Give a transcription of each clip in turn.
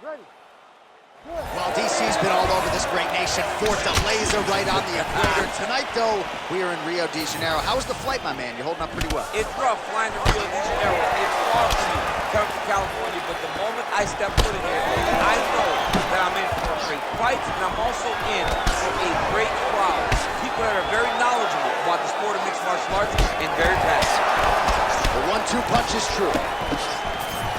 Well, DC's been all over this great nation. Fourth, the laser right on the equator. Tonight, though, we are in Rio de Janeiro. How was the flight, my man? You're holding up pretty well. It's rough flying to Rio de Janeiro. It's far from me, coming to California, but the moment I step foot in here, I know that I'm in for a great fight, and I'm also in for a great crowd. People that are very knowledgeable about the sport of mixed martial arts and very passionate. The 1-2 punch is true.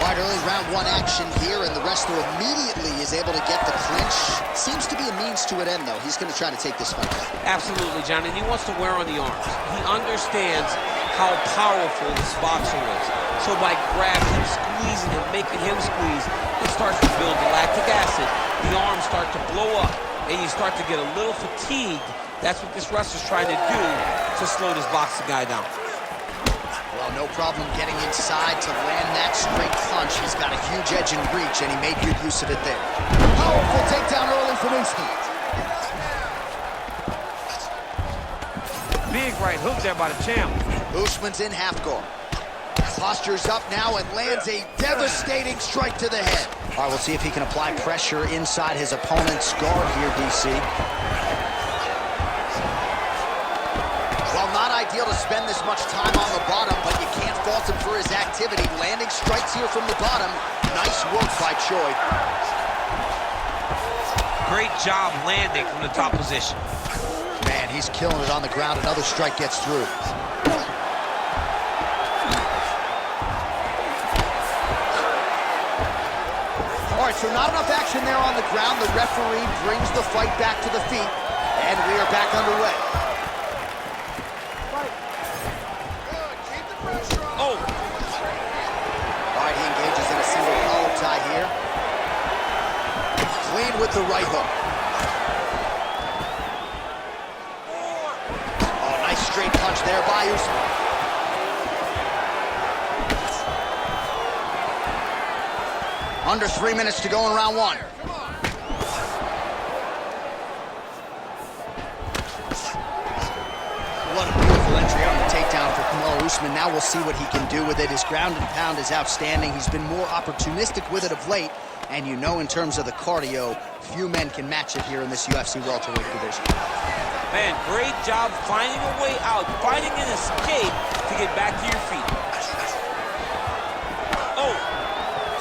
Quite early round one action here, and the wrestler immediately is able to get the clinch. Seems to be a means to an end, though. He's going to try to take this fight. Absolutely, John, and he wants to wear on the arms. He understands how powerful this boxer is. So by grabbing him, squeezing him, making him squeeze, it starts to build the lactic acid. The arms start to blow up, and you start to get a little fatigued. That's what this wrestler's trying to do to slow this boxing guy down. Well, no problem getting inside to land that straight punch. He's got a huge edge and reach, and he made good use of it there. Powerful takedown early from Usman. Big right hook there by the champ. Usman's in half guard. Postures up now and lands a devastating strike to the head. All right, we'll see if he can apply pressure inside his opponent's guard here, DC. Well, not ideal to spend this much time on the bottom, but you can't fault him for his activity. Landing strikes here from the bottom. Nice work by Choi. Great job landing from the top position. Man, he's killing it on the ground. Another strike gets through. All right, so not enough action there on the ground. The referee brings the fight back to the feet, and we are back underway. Oh! All right, he engages in a single collar tie here. Clean with the right hook. Oh, nice straight punch there by Usman. Under 3 minutes to go in round one. What a beautiful entry on the takedown for Kamaru Usman. Now we'll see what he can do with it. His ground and pound is outstanding. He's been more opportunistic with it of late. And you know, in terms of the cardio, few men can match it here in this UFC welterweight division. Man, great job finding a way out, finding an escape to get back to your feet. Oh!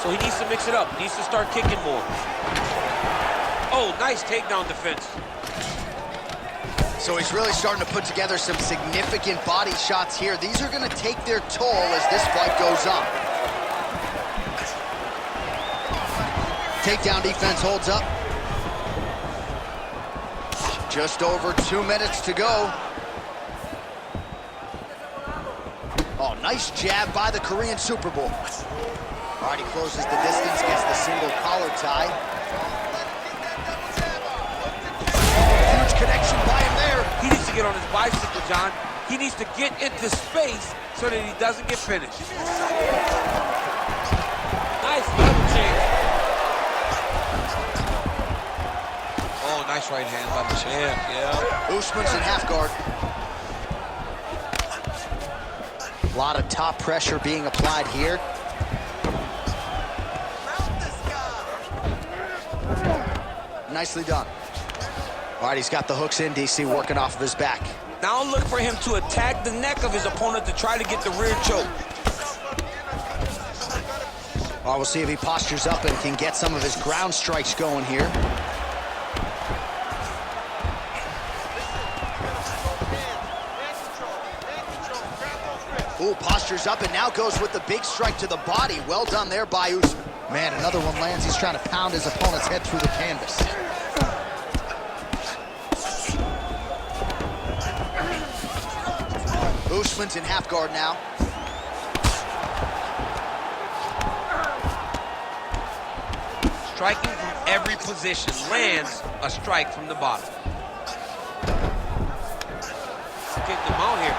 So he needs to mix it up. He needs to start kicking more. Oh, nice takedown defense. So he's really starting to put together some significant body shots here. These are going to take their toll as this fight goes on. Takedown defense holds up. Just over 2 minutes to go. Oh, nice jab by the Korean Super Bowl. All right, he closes the distance, gets the single collar tie. Huge connection by him there. He needs to get on his bicycle, John. He needs to get into space so that he doesn't get finished. Nice level change. Oh, nice right hand by the champ, yeah. Usman's in half guard. A lot of top pressure being applied here. Nicely done. All right, he's got the hooks in, DC, working off of his back. Now look for him to attack the neck of his opponent to try to get the rear choke. All right, we'll see if he postures up and can get some of his ground strikes going here. Ooh, postures up and now goes with the big strike to the body. Well done there by Usman. Man, another one lands. He's trying to pound his opponent's head through the canvas. Usman's in half guard now. Striking from every position lands a strike from the bottom. Getting him out here.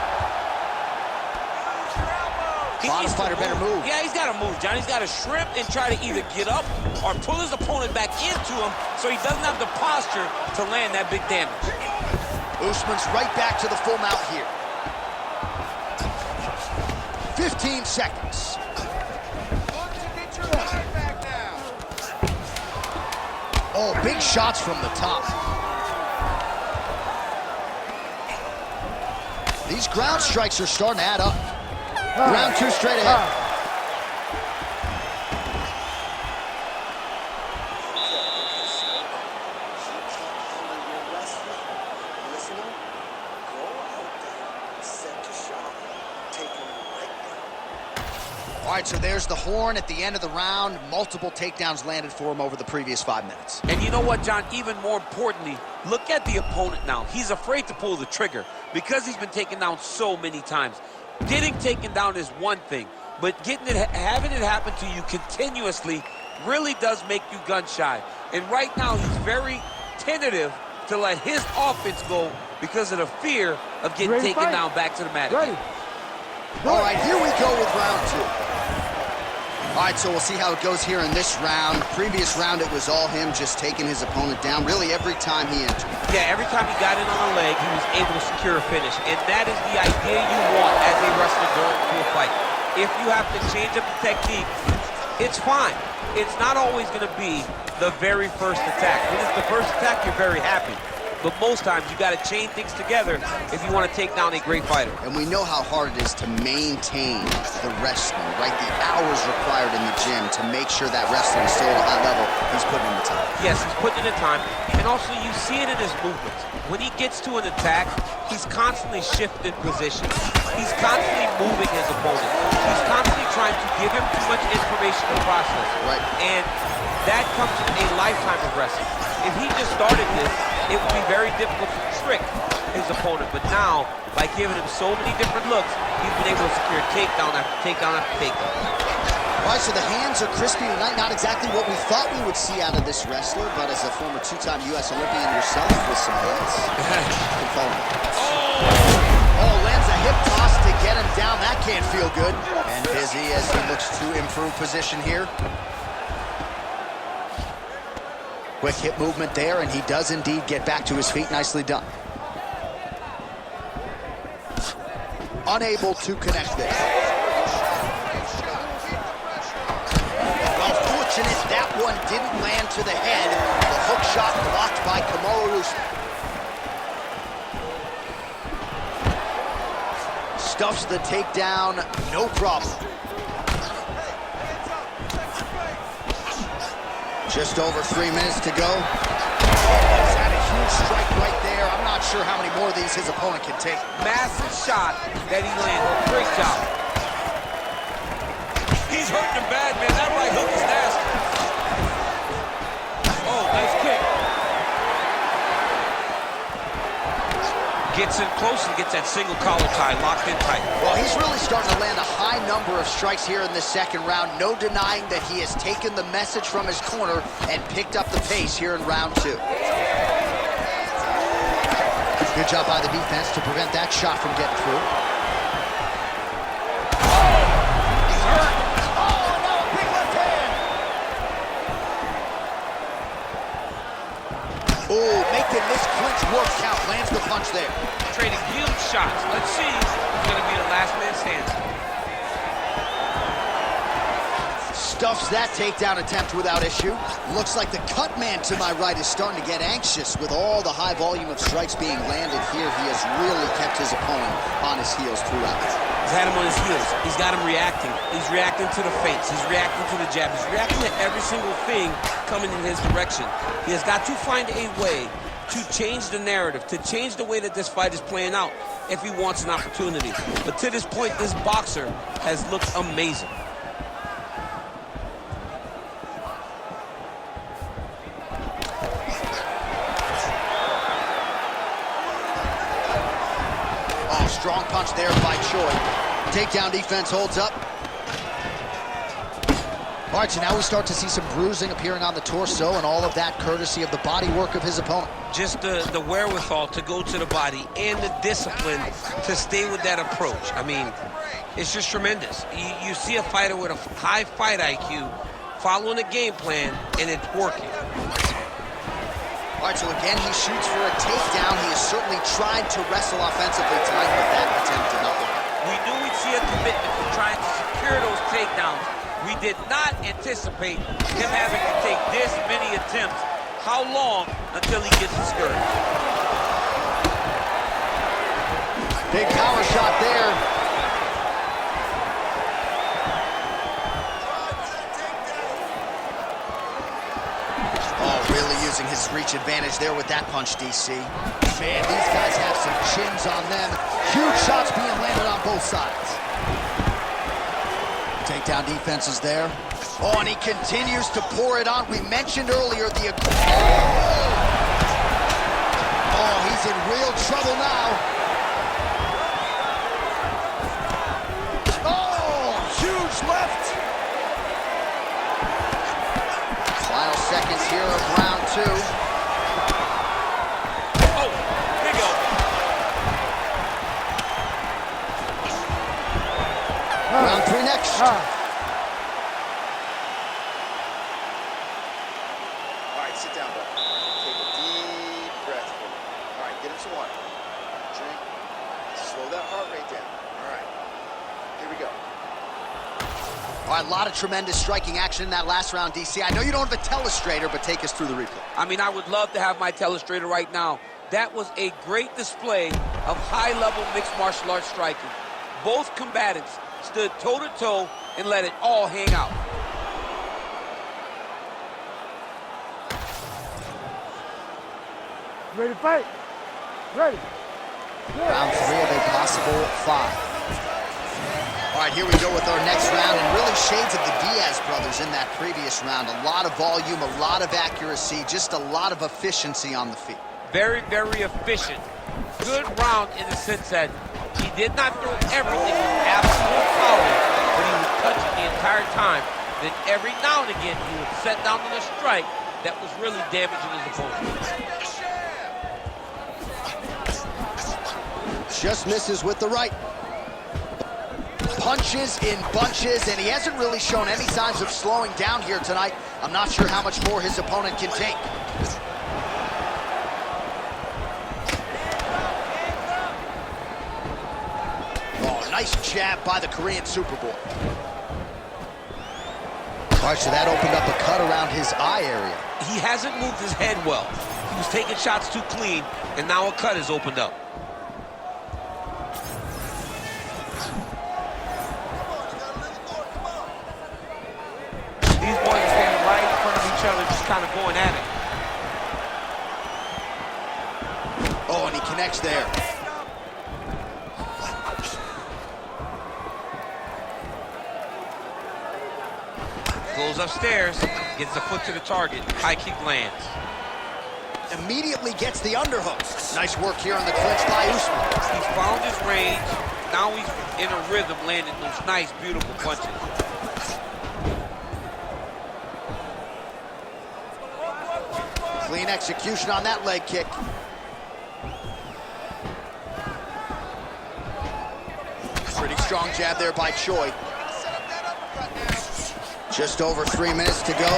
Bottom fighter better move. Yeah, he's got to move, John. He's got to shrimp and try to either get up or pull his opponent back into him so he doesn't have the posture to land that big damage. Usman's right back to the full mount here. 15 seconds. Oh, big shots from the top. These ground strikes are starting to add up. Round 2 straight ahead. All right, so there's the horn at the end of the round. Multiple takedowns landed for him over the previous 5 minutes. And you know what, John? Even more importantly, look at the opponent now. He's afraid to pull the trigger because he's been taken down so many times. Getting taken down is one thing, but having it happen to you continuously really does make you gun shy. And right now, he's very tentative to let his offense go because of the fear of getting taken down back to the mat. All right, here we go with round 2. All right, so we'll see how it goes here in this round. Previous round, it was all him just taking his opponent down, really every time he entered. Yeah, every time he got in on a leg, he was able to secure a finish. And that is the idea you want as a wrestler going into a fight. If you have to change up the technique, it's fine. It's not always going to be the very first attack. When it's the first attack, you're very happy. But most times, you got to chain things together if you want to take down a great fighter. And we know how hard it is to maintain the wrestling, right? The hours required in the gym to make sure that wrestling is still at a high level. He's putting in the time. Yes, he's putting in the time. And also, you see it in his movements. When he gets to an attack, he's constantly shifting position. He's constantly moving his opponent. He's constantly trying to give him too much information to process. Right. And that comes from a lifetime of wrestling. If he just started this, it would be very difficult to trick his opponent. But now, by giving him so many different looks, he's been able to secure takedown after takedown after takedown. All right, so the hands are crispy tonight. Not exactly what we thought we would see out of this wrestler, but as a former 2-time U.S. Olympian yourself with some hands, oh, lands a hip toss to get him down. That can't feel good. And busy as he looks to improve position here. Quick hip movement there, and he does indeed get back to his feet. Nicely done. Unable to connect there. Well, fortunate that one didn't land to the head. The hook shot blocked by Kamaru Usman. Stuffs the takedown, no problem. Just over 3 minutes to go. He's had a huge strike right there. I'm not sure how many more of these his opponent can take. Massive shot that he landed. Great job. He's hurting him bad, man. That right hook is nasty. Oh, nice kick. Gets in close and gets that single collar tie locked in tight. Well, he's really starting to land a high number of strikes here in the second round. No denying that he has taken the message from his corner and picked up the pace here in round 2. Good job by the defense to prevent that shot from getting through. He's hurt. Oh, no, big left hand. Oh, making this clinch work count. Lands the punch there. Trading huge shots. Let's see who's going to be the last man standing. Stuffs that takedown attempt without issue. Looks like the cut man to my right is starting to get anxious with all the high volume of strikes being landed here. He has really kept his opponent on his heels throughout. He's had him on his heels. He's got him reacting. He's reacting to the feints. He's reacting to the jab. He's reacting to every single thing coming in his direction. He has got to find a way to change the narrative, to change the way that this fight is playing out if he wants an opportunity. But to this point, this boxer has looked amazing. Oh, strong punch there by Choi. Takedown defense holds up. All right, so now we start to see some bruising appearing on the torso, and all of that courtesy of the body work of his opponent. Just the wherewithal to go to the body and the discipline to stay with that approach. I mean, it's just tremendous. You see a fighter with a high fight IQ following a game plan, and it's working. All right, so again, he shoots for a takedown. He has certainly tried to wrestle offensively tonight, but that attempt did not work. We knew we'd see a commitment to trying to secure those takedowns. We did not anticipate him having to take this many attempts How long until he gets discouraged? Big power shot there. Using his reach advantage there with that punch, DC. Man, these guys have some chins on them. Huge shots being landed on both sides. Takedown defense is there. Oh, and he continues to pour it on. We mentioned earlier the... Oh, he's in real trouble now. Oh, huge left. Final seconds here of round 2. Oh, big elbow. Round 3 next. All right, sit down, bud. Take a deep breath. All right, get him some water. Drink. Slow that heart rate down. All right, here we go. All right, a lot of tremendous striking action in that last round, DC. I know you don't have a telestrator, but take us through the replay. I mean, I would love to have my telestrator right now. That was a great display of high-level mixed martial arts striking. Both combatants stood toe-to-toe and let it all hang out. Ready to fight? Ready. Round 3 of a possible 5. All right, here we go with our next round, and really shades of the Diaz brothers in that previous round. A lot of volume, a lot of accuracy, just a lot of efficiency on the feet. Very, very efficient. Good round in the sense that he did not throw everything with absolute power, but he was touching the entire time. Then every now and again, he would set down on a strike that was really damaging his opponent. Just misses with the right. Punches in bunches, and he hasn't really shown any signs of slowing down here tonight. I'm not sure how much more his opponent can take. Oh, nice jab by the Korean Superboy. All right, so that opened up a cut around his eye area. He hasn't moved his head well. He was taking shots too clean, and now a cut has opened up. These boys are standing right in front of each other, just kind of going at it. Oh, and he connects there. Goes upstairs, gets the foot to the target. High kick lands. Immediately gets the underhook. Nice work here on the clinch by Usman. He's found his range. Now he's in a rhythm, landing those nice, beautiful punches. Clean execution on that leg kick. Pretty strong jab there by Choi. Just over 3 minutes to go.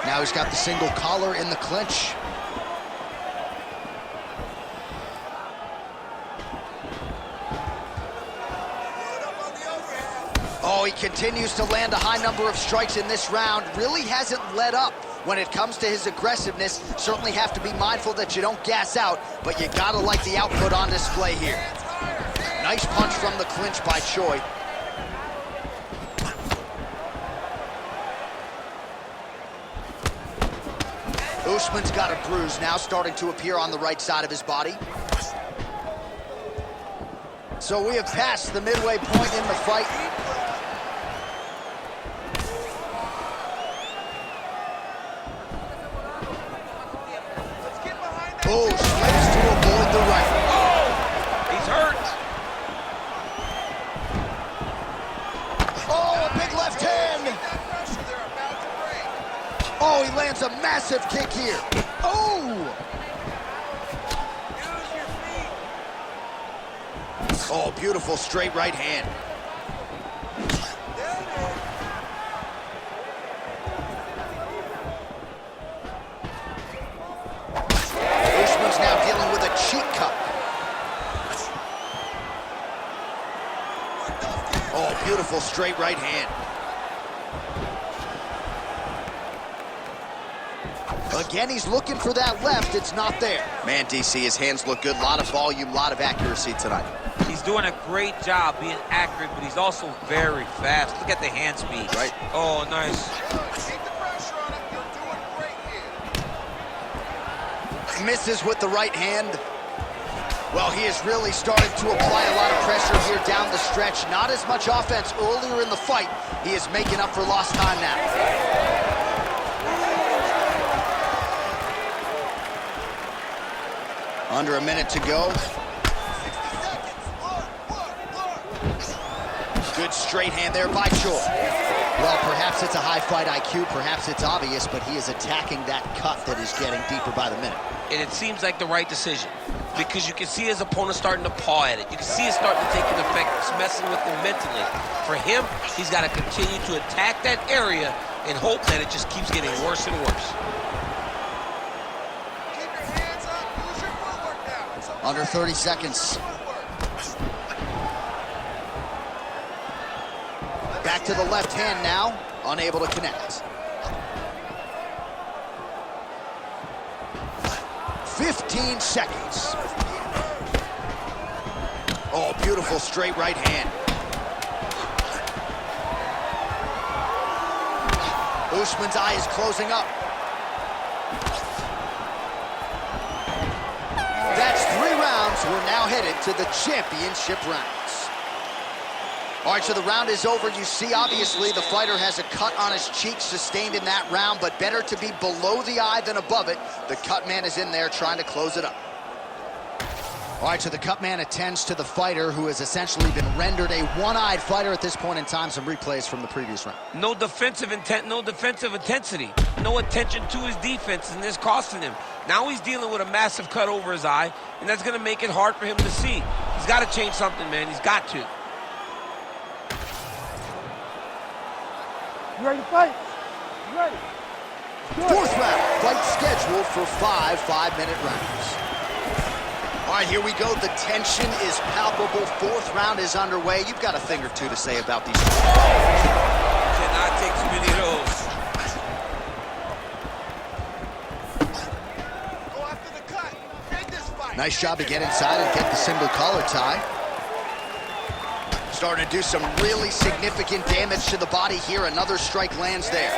Now he's got the single collar in the clinch. Oh, he continues to land a high number of strikes in this round. Really hasn't let up when it comes to his aggressiveness. Certainly have to be mindful that you don't gas out, but you gotta like the output on display here. Nice punch from the clinch by Choi. Usman's got a bruise now starting to appear on the right side of his body. So we have passed the midway point in the fight. Oh, slips to avoid the right. Oh, he's hurt. Oh, a big left hand. Oh, he lands a massive kick here. Oh! Oh, beautiful straight right hand. Usman's now dealing with a cheek cut. Oh, beautiful straight right hand. Again, he's looking for that left. It's not there. Man, DC, his hands look good. A lot of volume, a lot of accuracy tonight. He's doing a great job being accurate, but he's also very fast. Look at the hand speed. Right. Oh, nice. Keep the pressure on him. You're doing great here. Misses with the right hand. Well, he has really started to apply a lot of pressure here down the stretch. Not as much offense earlier in the fight. He is making up for lost time now. Under a minute to go. 60 seconds. Look. Good straight hand there by Choi. Well, perhaps it's a high fight IQ, perhaps it's obvious, but he is attacking that cut that is getting deeper by the minute. And it seems like the right decision, because you can see his opponent starting to paw at it. You can see it starting to take an effect. It's messing with him mentally. For him, he's got to continue to attack that area and hope that it just keeps getting worse and worse. Keep your hands up. Use your footwork now. It's okay. Under 30 seconds. Back to the left hand now, unable to connect. 15 seconds. Oh, beautiful straight right hand. Usman's eye is closing up. That's 3 rounds. We're now headed to the championship rounds. All right, so the round is over. You see, obviously, the fighter has a cut on his cheek sustained in that round, but better to be below the eye than above it. The cut man is in there trying to close it up. All right, so the cut man attends to the fighter who has essentially been rendered a one-eyed fighter at this point in time. Some replays from the previous round. No defensive intent, no defensive intensity. No attention to his defense, and this costing him. Now he's dealing with a massive cut over his eye, and that's going to make it hard for him to see. He's got to change something, man. He's got to. You ready to fight? You ready? Fourth round, fight scheduled for 5 5-minute rounds. All right, here we go. The tension is palpable. Fourth round is underway. You've got a thing or two to say about these. Cannot take too many of those. Go after the cut. Make this fight. Nice job to get inside and get the single collar tie. Starting to do some really significant damage to the body here. Another strike lands there.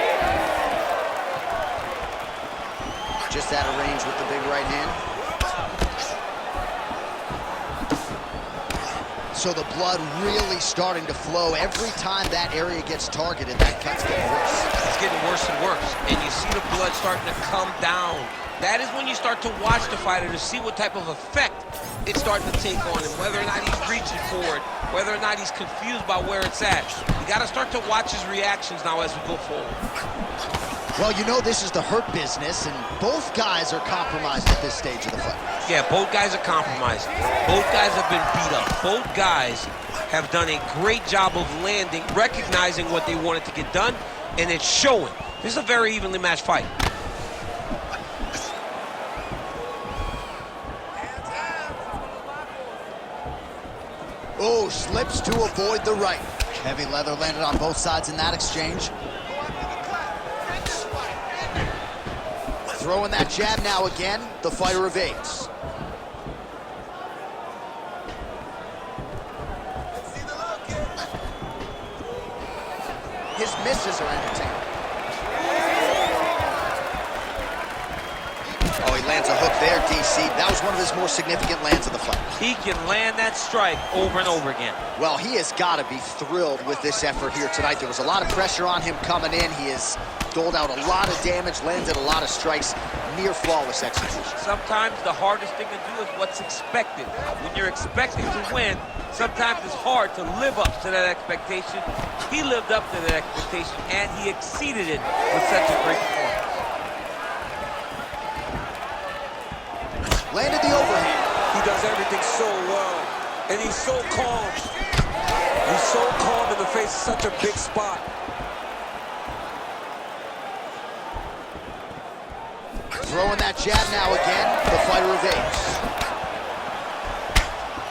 Just out of range with the big right hand. So the blood really starting to flow. Every time that area gets targeted, that cut's getting worse. It's getting worse and worse. And you see the blood starting to come down. That is when you start to watch the fighter to see what type of effect it's starting to take on him, whether or not he's reaching for it, whether or not he's confused by where it's at. You got to start to watch his reactions now as we go forward. Well, you know this is the hurt business, and both guys are compromised at this stage of the fight. Yeah, both guys are compromised. Both guys have been beat up. Both guys have done a great job of landing, recognizing what they wanted to get done, and it's showing. This is a very evenly matched fight. Oh, slips to avoid the right. Heavy leather landed on both sides in that exchange. Go after the cut. Make this fight. Throwing that jab now again. The fighter evades. Let's see the low kick. His misses are entertaining. Oh, he lands a hook there, DC. That was one of his more significant lands of the fight. He can land that strike over and over again. Well, he has got to be thrilled with this effort here tonight. There was a lot of pressure on him coming in. He has doled out a lot of damage, landed a lot of strikes, near flawless execution. Sometimes the hardest thing to do is what's expected. When you're expecting to win, sometimes it's hard to live up to that expectation. He lived up to that expectation, and he exceeded it with such a great performance. Landed the overhand. He does everything so well, and he's so calm. He's so calm in the face of such a big spot. Throwing that jab now again. The fighter evades.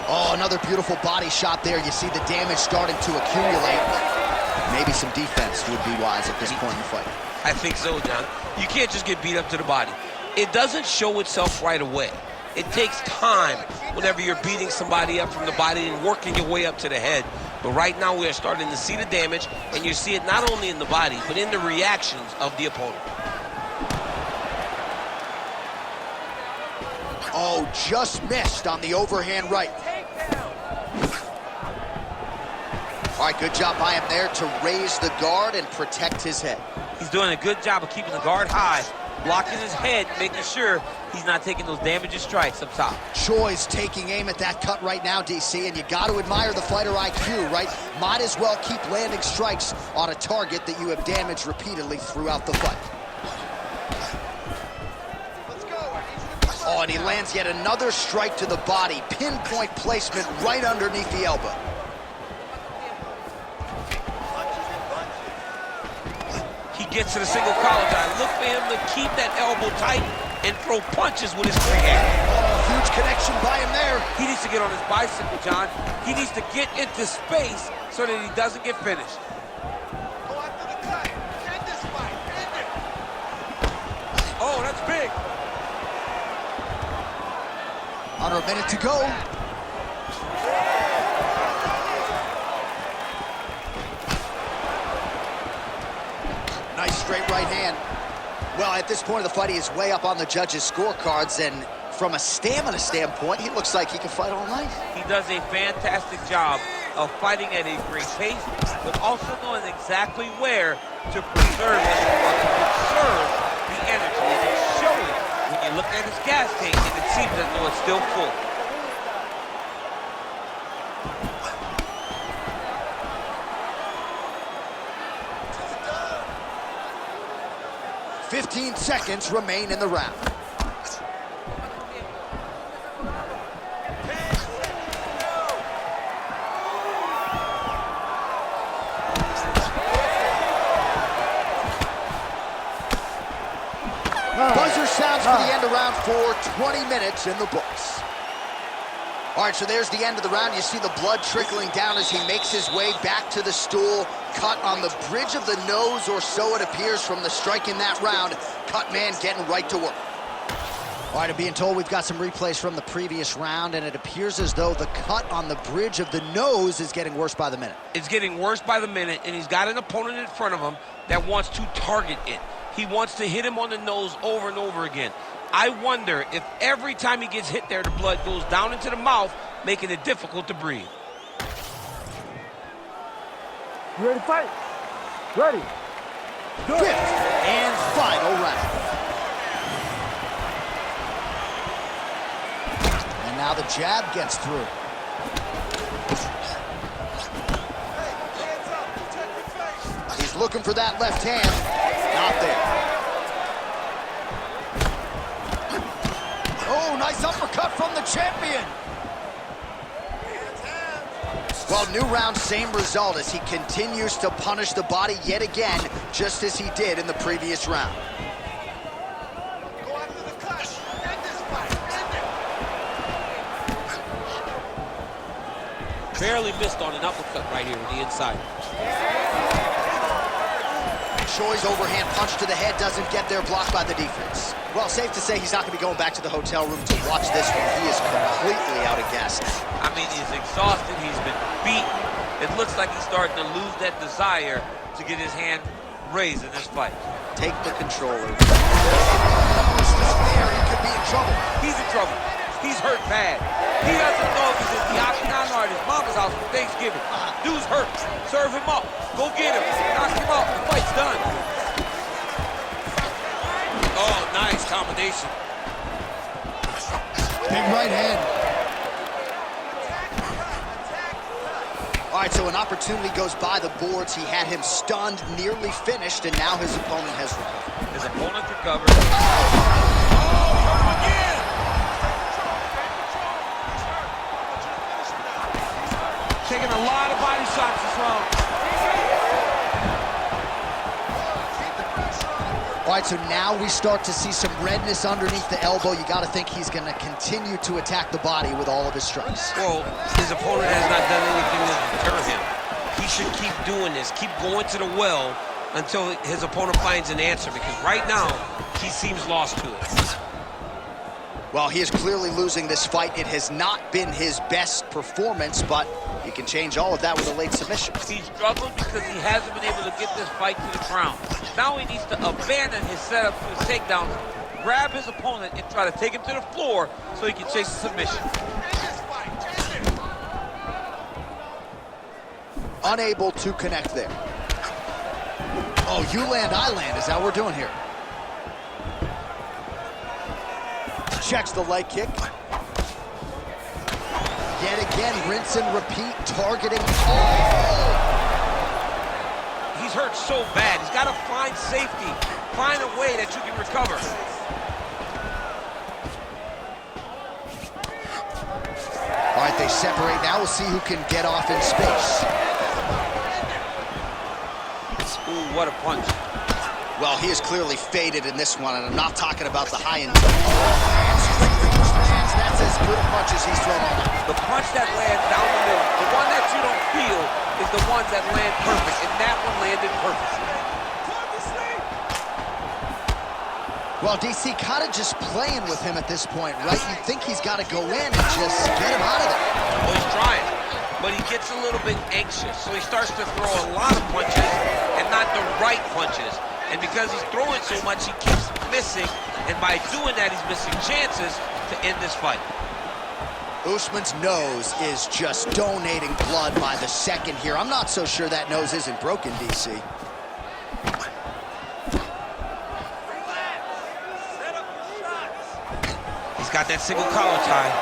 Oh, another beautiful body shot there. You see the damage starting to accumulate. Maybe some defense would be wise at this point in the fight. I think so, John. You can't just get beat up to the body. It doesn't show itself right away. It takes time whenever you're beating somebody up from the body and working your way up to the head. But right now we are starting to see the damage, and you see it not only in the body, but in the reactions of the opponent. Oh, just missed on the overhand right. All right, good job by him there to raise the guard and protect his head. He's doing a good job of keeping the guard high, blocking his head, making sure he's not taking those damaging strikes up top. Choi's taking aim at that cut right now, DC, and you got to admire the fighter IQ, right? Might as well keep landing strikes on a target that you have damaged repeatedly throughout the fight. Oh, and he lands yet another strike to the body. Pinpoint placement right underneath the elbow. He gets to the single collar tie. Look for him to keep that elbow tight and throw punches with his free hand. Oh, huge connection by him there. He needs to get on his bicycle, John. He needs to get into space so that he doesn't get finished. Oh, that's big. Under a minute to go. Nice straight right hand. Well, at this point of the fight, he is way up on the judges' scorecards, and from a stamina standpoint, he looks like he can fight all night. He does a fantastic job of fighting at a great pace, but also knowing exactly where to preserve or to conserve the energy. And it's showing when you look at his gas tank, and it seems as though it's still full. "15 seconds remain in the round. Buzzer sounds for the end of round 4, 20 minutes in the books. All right, so there's the end of the round. You see the blood trickling down as he makes his way back to the stool. Cut on the bridge of the nose, or so it appears from the strike in that round. Cut man getting right to work. All right, I'm being told we've got some replays from the previous round, and it appears as though the cut on the bridge of the nose is getting worse by the minute. It's getting worse by the minute, and he's got an opponent in front of him that wants to target it. He wants to hit him on the nose over and over again. I wonder if every time he gets hit there, the blood goes down into the mouth, making it difficult to breathe. You ready to fight? Ready. Fifth and final round. And now the jab gets through. He's looking for that left hand. Not there. Oh, nice uppercut from the champion. Well, new round, same result as he continues to punish the body yet again, just as he did in the previous round. Go after the cut. End this fight. End it. Barely missed on an uppercut right here on the inside. Choi's overhand punch to the head doesn't get there, blocked by the defense. Well, safe to say he's not going to be going back to the hotel room to watch this one. He is completely out of gas now. I mean, he's exhausted, he's been beaten. It looks like he's starting to lose that desire to get his hand raised in this fight. Take the controller. There, he could be in trouble. He's in trouble. He's hurt bad. He doesn't know if he's in the octagon or at his mama's house for Thanksgiving. Dude's hurt. Serve him up. Go get him. Knock him out. The fight's done. Oh, nice combination. Big right hand. All right, so an opportunity goes by the boards. He had him stunned, nearly finished, and now his opponent has recovered. His opponent recovered. Oh, again! Taking a lot of body shots this round. All right, so now we start to see some redness underneath the elbow. You got to think he's going to continue to attack the body with all of his strikes. Well, his opponent has not done anything to deter him. He should keep doing this, keep going to the well until his opponent finds an answer, because right now, he seems lost to it. Well, he is clearly losing this fight. It has not been his best performance, but he can change all of that with a late submission. He's struggled because he hasn't been able to get this fight to the ground. Now he needs to abandon his setup to his takedowns, grab his opponent, and try to take him to the floor so he can chase the submission. Unable to connect there. Oh, you land, I land is how we're doing here. Checks the leg kick. Yet again, rinse and repeat, targeting. Oh! He's hurt so bad. He's got to find safety, find a way that you can recover. All right, they separate. Now we'll see who can get off in space. Ooh, what a punch. Well, he is clearly faded in this one, and I'm not talking about the high end. That's as good a punch as he's thrown all night. The punch that lands down the middle, the one that you don't feel, is the one that lands perfect, and that one landed perfect. Well, DC kind of just playing with him at this point, right? You think he's got to go in and just get him out of there. Well, he's trying, but he gets a little bit anxious, so he starts to throw a lot of punches and not the right punches. And because he's throwing so much, he keeps missing, and by doing that, he's missing chances to end this fight. Usman's nose is just donating blood by the second here. I'm not so sure that nose isn't broken, DC. He's got that single collar tie.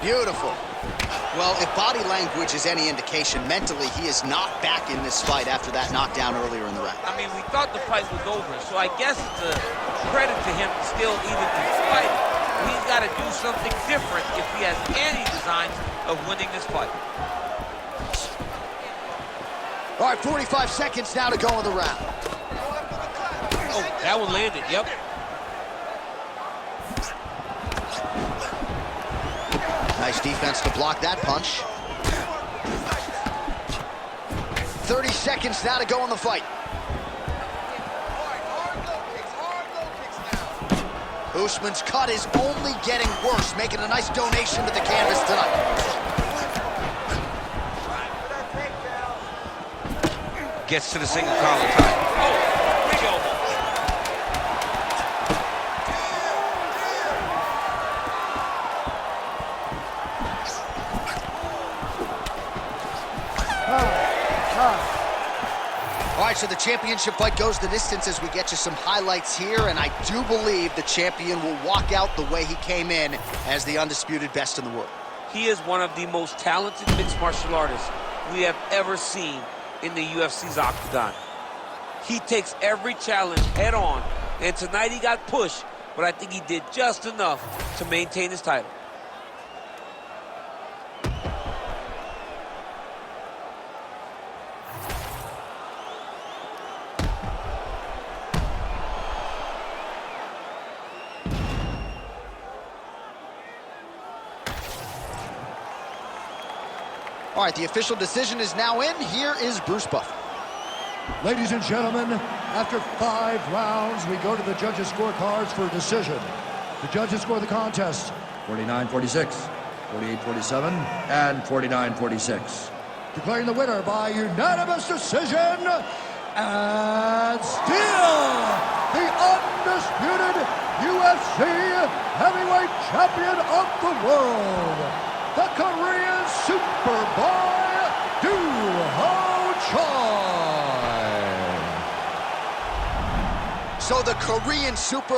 Beautiful. Well, if body language is any indication, mentally he is not back in this fight after that knockdown earlier in the round. I mean, we thought the fight was over, so I guess it's a credit to him to still even be fighting. He's got to do something different if he has any designs of winning this fight. All right, 45 seconds now to go in the round. Oh, that one landed, yep. Nice defense to block that punch. 30 seconds now to go in the fight. Usman's cut is only getting worse, making a nice donation to the canvas tonight. Gets to the single collar tie. Oh, big elbow. All right, so the championship fight goes the distance as we get you some highlights here, and I do believe the champion will walk out the way he came in as the undisputed best in the world. He is one of the most talented mixed martial artists we have ever seen in the UFC's octagon. He takes every challenge head on, and tonight he got pushed, but I think he did just enough to maintain his title. All right, the official decision is now in. Here is Bruce Buffer. Ladies and gentlemen, after 5 rounds, we go to the judges' scorecards for a decision. The judges score the contest 49-46, 48-47, and 49-46. Declaring the winner by unanimous decision, and still the undisputed UFC heavyweight champion of the world, the Korean Superboy, Doo-Ho Choi. So the Korean Super